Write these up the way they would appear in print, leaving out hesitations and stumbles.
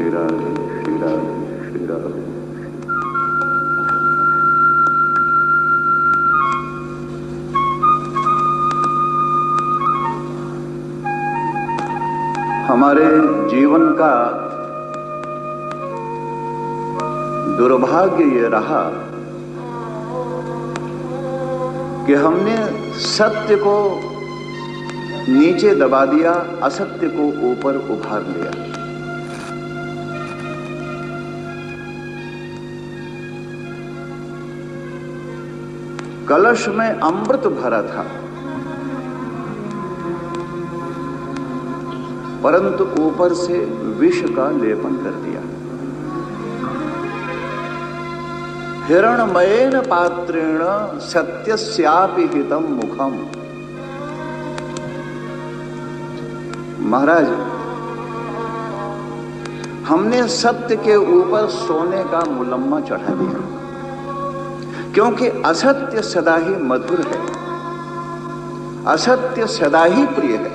श्री राधे श्री राधे श्री राधे। हमारे जीवन का दुर्भाग्य ये रहा कि हमने सत्य को नीचे दबा दिया, असत्य को ऊपर उभार लिया। कलश में अमृत भरा था, परंतु ऊपर से विष का लेपन कर दिया। हिरणमयेन पात्रेण सत्यस्यापि हितं मुखम। महाराज, हमने सत्य के ऊपर सोने का मुलम्मा चढ़ा दिया, क्योंकि असत्य सदा ही मधुर है, असत्य सदा ही प्रिय है,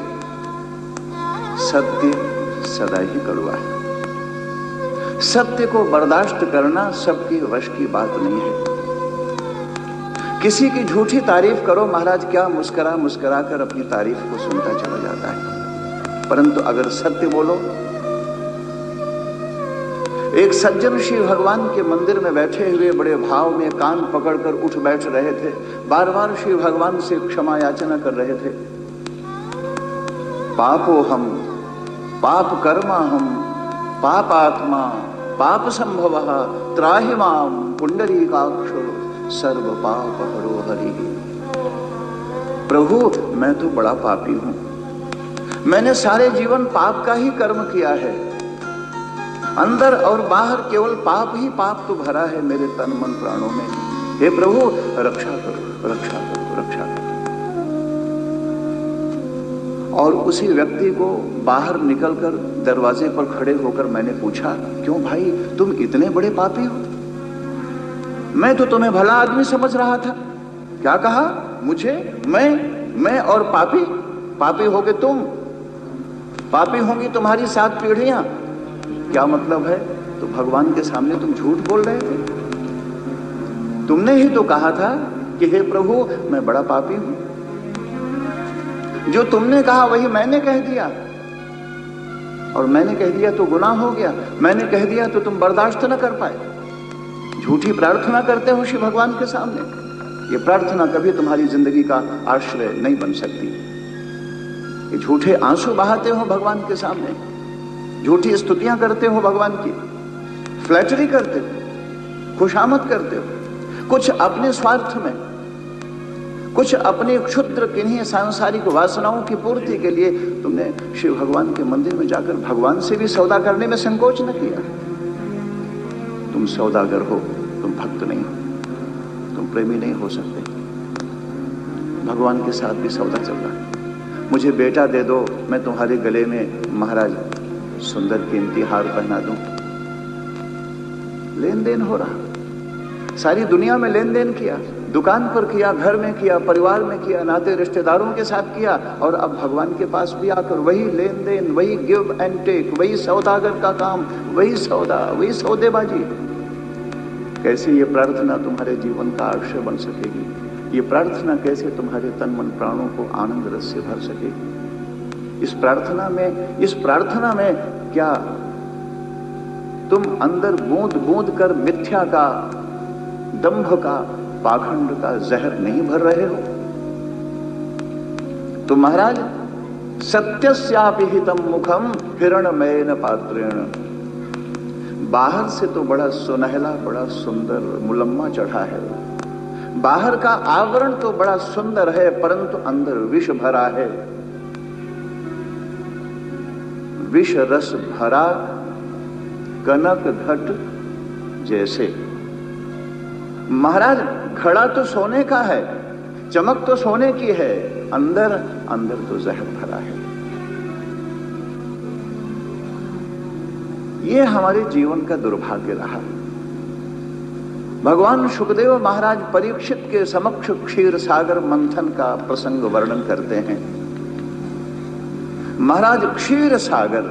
सत्य सदा ही कड़वा है। सत्य को बर्दाश्त करना सबकी वश की बात नहीं है। किसी की झूठी तारीफ करो महाराज, क्या मुस्कुरा मुस्कुरा कर अपनी तारीफ को सुनता चला जाता है, परंतु अगर सत्य बोलो। एक सज्जन श्री भगवान के मंदिर में बैठे हुए बड़े भाव में कान पकड़कर उठ बैठ रहे थे, बार बार श्री भगवान से क्षमा याचना कर रहे थे। पापो हम पाप कर्मा हम पाप आत्मा पाप संभव त्राहि माम पुंडरीकाक्ष सर्व पाप हरो हरि। प्रभु, मैं तो बड़ा पापी हूं, मैंने सारे जीवन पाप का ही कर्म किया है, अंदर और बाहर केवल पाप ही पाप तो भरा है मेरे तन मन प्राणों में। हे प्रभु, रक्षा करो रक्षा करो रक्षा करो। और उसी व्यक्ति को बाहर निकलकर दरवाजे पर खड़े होकर मैंने पूछा, क्यों भाई, तुम इतने बड़े पापी हो? मैं तो तुम्हें भला आदमी समझ रहा था। क्या कहा मुझे? मैं और पापी? पापी होगे तुम, पापी होंगी तुम्हारी 7 पीढ़ियां। क्या मतलब है? तो भगवान के सामने तुम झूठ बोल रहे थे। तुमने ही तो कहा था कि हे प्रभु, मैं बड़ा पापी हूं। जो तुमने कहा वही मैंने कह दिया, और मैंने कह दिया तो गुनाह हो गया, मैंने कह दिया तो तुम बर्दाश्त न कर पाए। झूठी प्रार्थना करते हो श्री भगवान के सामने। ये प्रार्थना कभी तुम्हारी जिंदगी का आश्रय नहीं बन सकती। ये झूठे आंसू बहाते हो भगवान के सामने, झूठी स्तुतियां करते हो भगवान की, फ्लैटरी करते हो, खुशामद करते हो, कुछ अपने स्वार्थ में, कुछ अपने क्षुद्र किन्हीं सांसारिक वासनाओं की पूर्ति के लिए तुमने शिव भगवान के मंदिर में जाकर भगवान से भी सौदा करने में संकोच न किया। तुम सौदागर हो, तुम भक्त नहीं हो, तुम प्रेमी नहीं हो सकते। भगवान के साथ भी सौदा चल रहा है। मुझे बेटा दे दो, मैं तुम्हारे गले में महाराज सुंदर कीमती हार पहना दूं। लेन देन हो रहा, सारी दुनिया में लेन देन किया, दुकान पर किया, घर में किया, परिवार में किया, नाते रिश्तेदारों के साथ किया, और अब भगवान के पास भी आकर वही लेन देन, वही गिव एंड टेक, वही सौदागर का काम, वही सौदा, वही सौदेबाजी। कैसे ये प्रार्थना तुम्हारे जीवन का आश्रय बन सकेगी? ये प्रार्थना कैसे तुम्हारे तन मन प्राणों को आनंद रस से भर सकेगी? इस प्रार्थना में क्या तुम अंदर बूंद बूंद कर मिथ्या का, दंभ का, पाखंड का जहर नहीं भर रहे हो? तो महाराज, सत्यस्यापि हितं मुखम हिरणमयेन पात्रेण। बाहर से तो बड़ा सुनहला, बड़ा सुंदर मुलम्मा चढ़ा है, बाहर का आवरण तो बड़ा सुंदर है, परंतु अंदर विष भरा है। विष रस भरा कनक घट जैसे। महाराज, घड़ा तो सोने का है, चमक तो सोने की है, अंदर तो जहर भरा है। ये हमारे जीवन का दुर्भाग्य रहा। भगवान शुकदेव महाराज परीक्षित के समक्ष क्षीर सागर मंथन का प्रसंग वर्णन करते हैं। महाराज, क्षीर सागर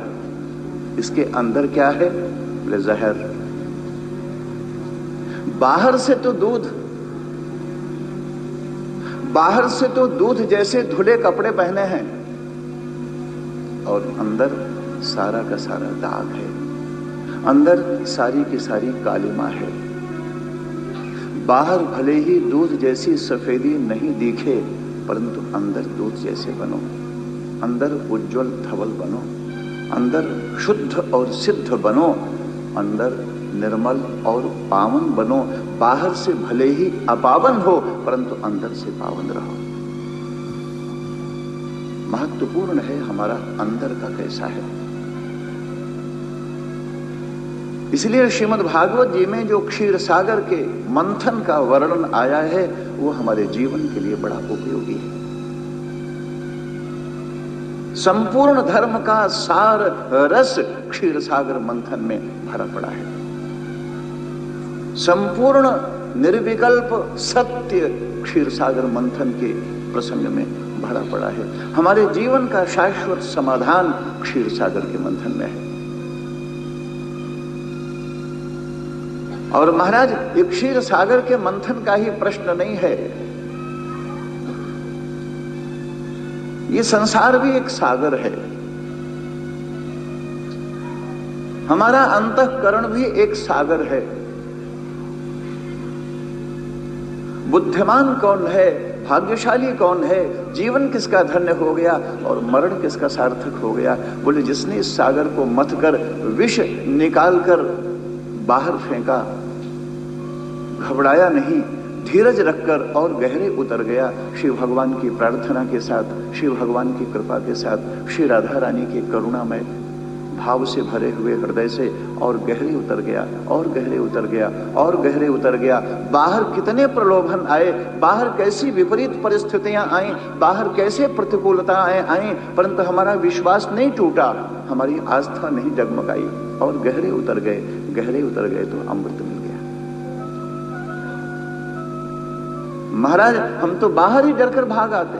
इसके अंदर क्या है? बोले जहर। बाहर से तो दूध जैसे धुले कपड़े पहने हैं और अंदर सारा का सारा दाग है, अंदर सारी की सारी कालिमा है। बाहर भले ही दूध जैसी सफेदी नहीं दिखे, परंतु अंदर दूध जैसे बनो, अंदर उज्जवल धवल बनो, अंदर शुद्ध और सिद्ध बनो, अंदर निर्मल और पावन बनो। बाहर से भले ही अपावन हो, परंतु अंदर से पावन रहो। महत्वपूर्ण है हमारा अंदर का कैसा है। इसलिए श्रीमद् भागवत जी में जो क्षीर सागर के मंथन का वर्णन आया है, वो हमारे जीवन के लिए बड़ा उपयोगी है। संपूर्ण धर्म का सार रस क्षीर सागर मंथन में भरा पड़ा है। संपूर्ण निर्विकल्प सत्य क्षीर सागर मंथन के प्रसंग में भरा पड़ा है। हमारे जीवन का शाश्वत समाधान क्षीर सागर के मंथन में है। और महाराज, ये क्षीर सागर के मंथन का ही प्रश्न नहीं है, ये संसार भी एक सागर है, हमारा अंतःकरण भी एक सागर है। बुद्धिमान कौन है, भाग्यशाली कौन है, जीवन किसका धन्य हो गया और मरण किसका सार्थक हो गया? बोले जिसने इस सागर को मथ कर विष निकालकर बाहर फेंका, घबराया नहीं, धीरज रखकर और गहरे उतर गया, श्री भगवान की प्रार्थना के साथ, श्री भगवान की कृपा के साथ, श्री राधा रानी के करुणामय भाव से भरे हुए हृदय से और गहरे उतर गया और गहरे उतर गया और गहरे उतर गया। बाहर कितने प्रलोभन आए, बाहर कैसी विपरीत परिस्थितियां आई, बाहर कैसे प्रतिकूलताएं आई, परंतु हमारा विश्वास नहीं टूटा, हमारी आस्था नहीं डगमगाई और गहरे उतर गए। गहरे उतर गए तो अमृत मिल गया। महाराज, हम तो बाहर ही डरकर भाग आते।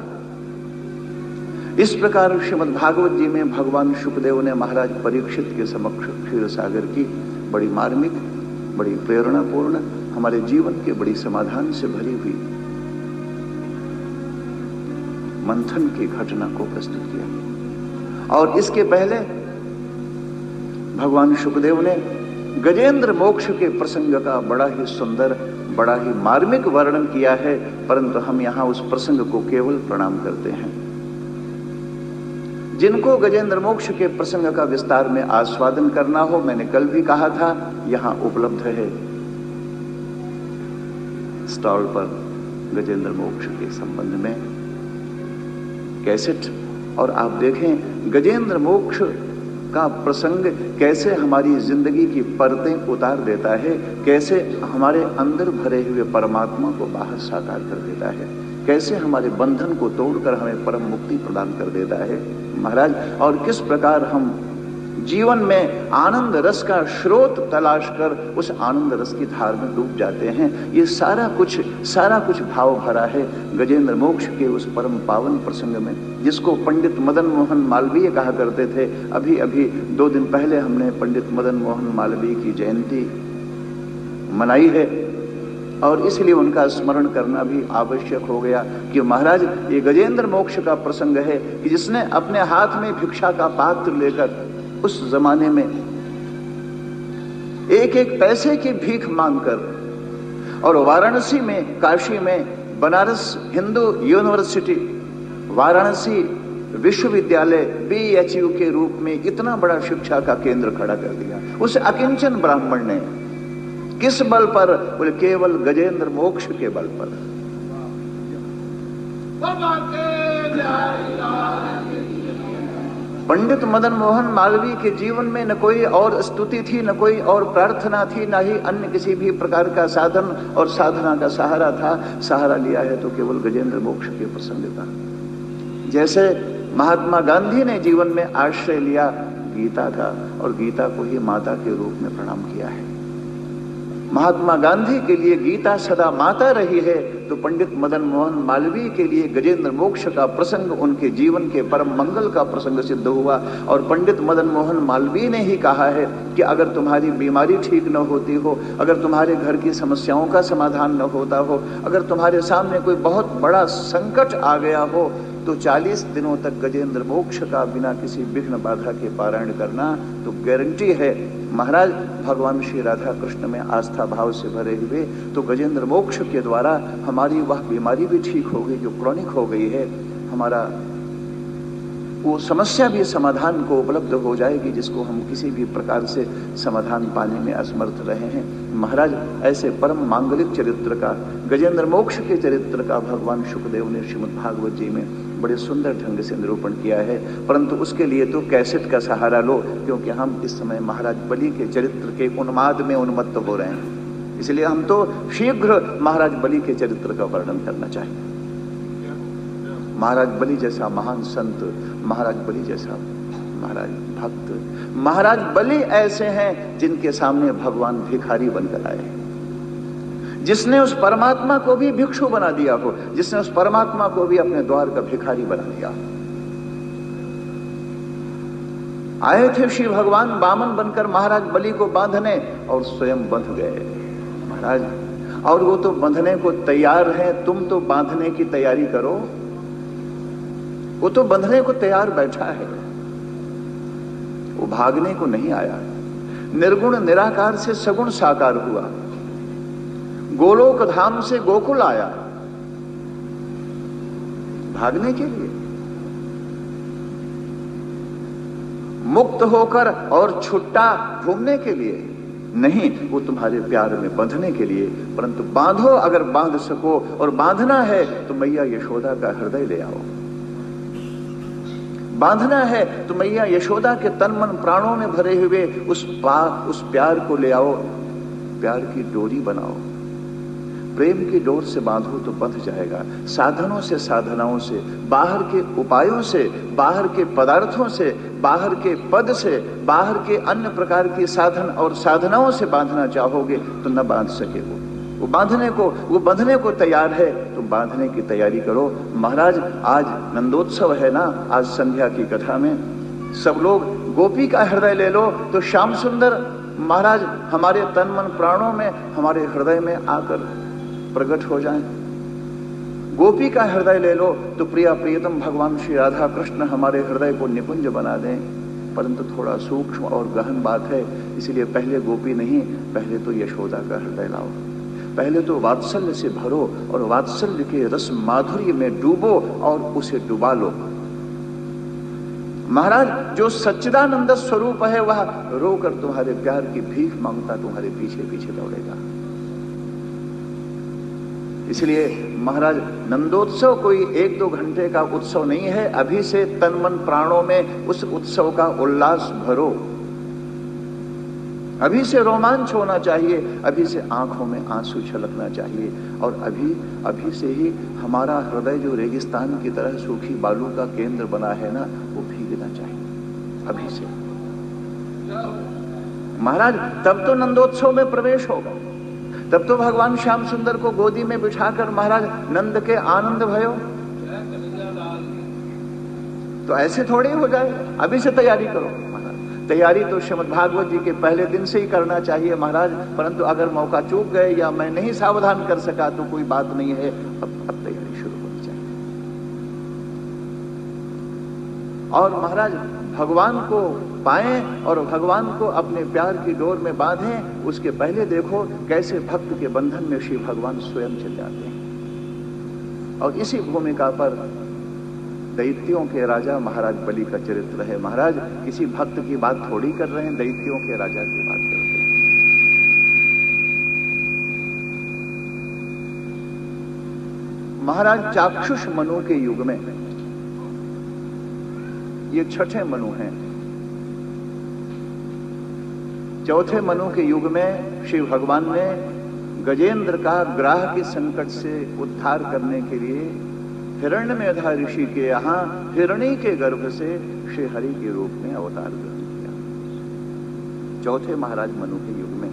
इस प्रकार श्रीमद् भागवत जी में भगवान शुकदेव ने महाराज परीक्षित के समक्ष क्षीर सागर की बड़ी मार्मिक, बड़ी प्रेरणापूर्ण, हमारे जीवन के बड़ी समाधान से भरी हुई मंथन की घटना को प्रस्तुत किया। और इसके पहले भगवान शुकदेव ने गजेंद्र मोक्ष के प्रसंग का बड़ा ही सुंदर, बड़ा ही मार्मिक वर्णन किया है, परंतु हम यहां उस प्रसंग को केवल प्रणाम करते हैं। जिनको गजेंद्र मोक्ष के प्रसंग का विस्तार में आस्वादन करना हो, मैंने कल भी कहा था, यहां उपलब्ध है स्टॉल पर गजेंद्र मोक्ष के संबंध में कैसेट। और आप देखें गजेंद्र मोक्ष का प्रसंग कैसे हमारी जिंदगी की परतें उतार देता है, कैसे हमारे अंदर भरे हुए परमात्मा को बाहर साकार कर देता है, कैसे हमारे बंधन को तोड़कर हमें परम मुक्ति प्रदान कर देता है महाराज। और किस प्रकार हम जीवन में आनंद रस का स्रोत तलाश कर उस आनंद रस की धार में डूब जाते हैं। ये सारा कुछ भाव भरा है गजेंद्र मोक्ष के उस परम पावन प्रसंग में, जिसको पंडित मदन मोहन मालवीय कहा करते थे। अभी अभी 2 दिन पहले हमने पंडित मदन मोहन मालवीय की जयंती मनाई है और इसलिए उनका स्मरण करना भी आवश्यक हो गया कि महाराज, ये गजेंद्र मोक्ष का प्रसंग है कि जिसने अपने हाथ में भिक्षा का पात्र लेकर उस जमाने में एक एक पैसे की भीख मांगकर और वाराणसी में, काशी में, बनारस हिंदू यूनिवर्सिटी, वाराणसी विश्वविद्यालय BHU के रूप में इतना बड़ा शिक्षा का केंद्र खड़ा कर दिया उस अकिंचन ब्राह्मण ने। किस बल पर? बोले केवल गजेंद्र मोक्ष के बल पर। पंडित मदन मोहन मालवीय के जीवन में न कोई और स्तुति थी, न कोई और प्रार्थना थी, न ही अन्य किसी भी प्रकार का साधन और साधना का सहारा था। सहारा लिया है तो केवल गजेंद्र मोक्ष के प्रसंग का। जैसे महात्मा गांधी ने जीवन में आश्रय लिया गीता का और गीता को ही माता के रूप में प्रणाम किया है। महात्मा गांधी के लिए गीता सदा माता रही है, तो पंडित मदन मोहन मालवीय के लिए गजेंद्र मोक्ष का प्रसंग उनके जीवन के परम मंगल का प्रसंग सिद्ध हुआ। और पंडित मदन मोहन मालवीय ने ही कहा है कि अगर तुम्हारी बीमारी ठीक न होती हो, अगर तुम्हारे घर की समस्याओं का समाधान न होता हो, अगर तुम्हारे सामने कोई बहुत बड़ा संकट आ गया हो, तो 40 दिनों तक गजेंद्र मोक्ष का बिना किसी विघ्न बाधा के पारायण करना तो गारंटी है। महाराज भगवान श्री राधा कृष्ण में आस्था भाव से भरे हुए तो गजेंद्र मोक्ष के द्वारा हमारी वह बीमारी भी ठीक हो गई जो क्रॉनिक हो गई है, हमारा वो समस्या भी समाधान को उपलब्ध हो जाएगी जिसको हम किसी भी प्रकार से समाधान पाने में असमर्थ रहे हैं। महाराज ऐसे परम मांगलिक चरित्र का, गजेंद्र मोक्ष के चरित्र का भगवान शुकदेव ने श्रीमद् भागवत जी में बड़े सुंदर ढंग से निरूपण किया है। परंतु उसके लिए तो कैसेट का सहारा लो, क्योंकि हम इस समय महाराज बलि के चरित्र के उन्माद में उन्मत्त हो रहे हैं। इसलिए हम तो शीघ्र महाराज बलि के चरित्र का वर्णन करना चाहेंगे। महाराज बलि जैसा महान संत, महाराज बलि जैसा महाराज भक्त, महाराज बलि ऐसे हैं जिनके सामने भगवान भिखारी बनकर आए, जिसने उस परमात्मा को भी भिक्षु बना दिया हो, जिसने उस परमात्मा को भी अपने द्वार का भिखारी बना दिया। आए थे श्री भगवान बामन बनकर महाराज बलि को बांधने और स्वयं बंध गए महाराज। और वो तो बंधने को तैयार है, तुम तो बांधने की तैयारी करो। वो तो बंधने को तैयार बैठा है, वो भागने को नहीं आया। निर्गुण निराकार से सगुण साकार हुआ, गोलोक धाम से गोकुल आया भागने के लिए, मुक्त होकर और छुट्टा घूमने के लिए नहीं, वो तुम्हारे प्यार में बंधने के लिए। परंतु बांधो, अगर बांध सको, और बांधना है तो मैया यशोदा का हृदय ले आओ। बांधना है तो मैया यशोदा के तन मन प्राणों में भरे हुए उस प्यार को ले आओ, प्यार की डोरी बनाओ। प्रेम की डोर से बांधो तो बंध जाएगा। साधनों से, साधनाओं से, बाहर के उपायों से, बाहर के पदार्थों से, बाहर के पद से, बाहर के अन्य प्रकार के साधन और साधनाओं से बांधना चाहोगे तो न बांध सके। वो बांधने को तैयार है, तुम बांधने की तैयारी करो। महाराज आज नंदोत्सव है ना, आज संध्या की कथा में सब लोग गोपी का हृदय ले लो तो श्याम सुंदर महाराज हमारे तन मन प्राणों में, हमारे हृदय में आकर प्रकट हो जाएं। गोपी का हृदय ले लो तो प्रिया प्रियतम भगवान श्री राधा कृष्ण हमारे हृदय को निकुंज बना दें। परंतु थोड़ा सूक्ष्म और गहन बात है, इसलिए पहले गोपी नहीं, पहले तो यशोदा का हृदय लाओ। पहले तो वात्सल्य से भरो और वात्सल्य के रस माधुर्य में डूबो और उसे डुबा लो। महाराज जो सच्चिदानंद स्वरूप है वह रोकर तुम्हारे प्यार की भीख मांगता तुम्हारे पीछे पीछे दौड़ेगा। इसलिए महाराज नंदोत्सव कोई 1-2 घंटे का उत्सव नहीं है। अभी से तन मन प्राणों में उस उत्सव का उल्लास भरो, अभी से रोमांच होना चाहिए, अभी से आंखों में आंसू छलकना चाहिए, और अभी से ही हमारा हृदय जो रेगिस्तान की तरह सूखी बालू का केंद्र बना है ना, वो भीगना चाहिए अभी से। महाराज तब तो नंदोत्सव में प्रवेश होगा, तब तो भगवान श्याम सुंदर को गोदी में बिठाकर महाराज नंद के आनंद भयो। तो ऐसे थोड़े हो जाए, अभी से तैयारी करो। तैयारी तो श्रीमद् भागवत जी के पहले दिन से ही करना चाहिए महाराज। परंतु अगर मौका चूक गए या मैं नहीं सावधान कर सका तो कोई बात नहीं है, अब तैयारी शुरू होनी चाहिए। और महाराज भगवान को पाएं और भगवान को अपने प्यार की डोर में बांधें, उसके पहले देखो कैसे भक्त के बंधन में श्री भगवान स्वयं चले जाते हैं। और इसी भूमिका पर दैत्यों के राजा महाराज बलि का चरित्र है। महाराज किसी भक्त की बात थोड़ी कर रहे हैं, दैत्यों के राजा की बात करते हैं। महाराज चाक्षुष मनु के युग में, ये छठे मनु हैं, चौथे मनु के युग में श्री भगवान ने गजेंद्र का ग्राह के संकट से उद्धार करने के लिए हिरण्यमेधा ऋषि के यहां हिरणी के गर्भ से श्री हरि के रूप में अवतार ग्रहण किया। चौथे महाराज मनु के युग में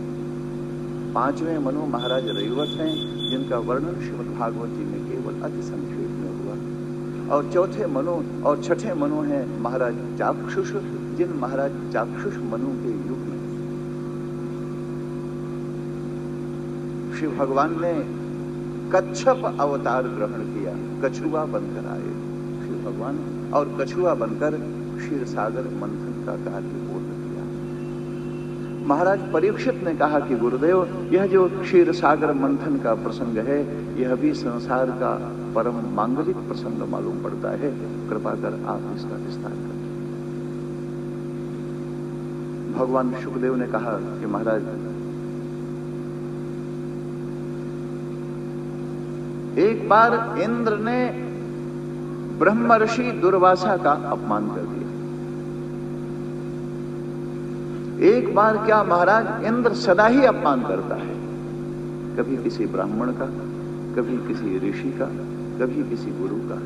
पांचवें मनु महाराज रैवत हैं, जिनका वर्णन श्रीमद् भागवत जी में केवल अति संक्षेप में हुआ। और चौथे मनु और छठे मनु हैं महाराज चाक्षुष, जिन महाराज चाक्षुष मनु के युग में श्री भगवान ने कच्छप अवतार ग्रहण किया, कछुआ बनकर आए श्री भगवान, और कछुआ बनकर क्षीर सागर मंथन का कार्य पूर्ण किया। महाराज परीक्षित ने कहा कि गुरुदेव, यह जो क्षीर सागर मंथन का प्रसंग है, यह भी संसार का परम मांगलिक प्रसंग मालूम पड़ता है, कृपा कर आप इसका विस्तार करें। भगवान शुकदेव ने कहा कि महाराज, एक बार इंद्र ने ब्रह्मर्षि दुर्वासा का अपमान कर दिया। एक बार क्या महाराज, इंद्र सदा ही अपमान करता है, कभी किसी ब्राह्मण का, कभी किसी ऋषि का, कभी किसी गुरु का।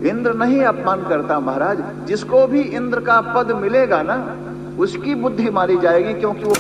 इंद्र नहीं अपमान करता महाराज, जिसको भी इंद्र का पद मिलेगा ना, उसकी बुद्धि मारी जाएगी, क्योंकि वो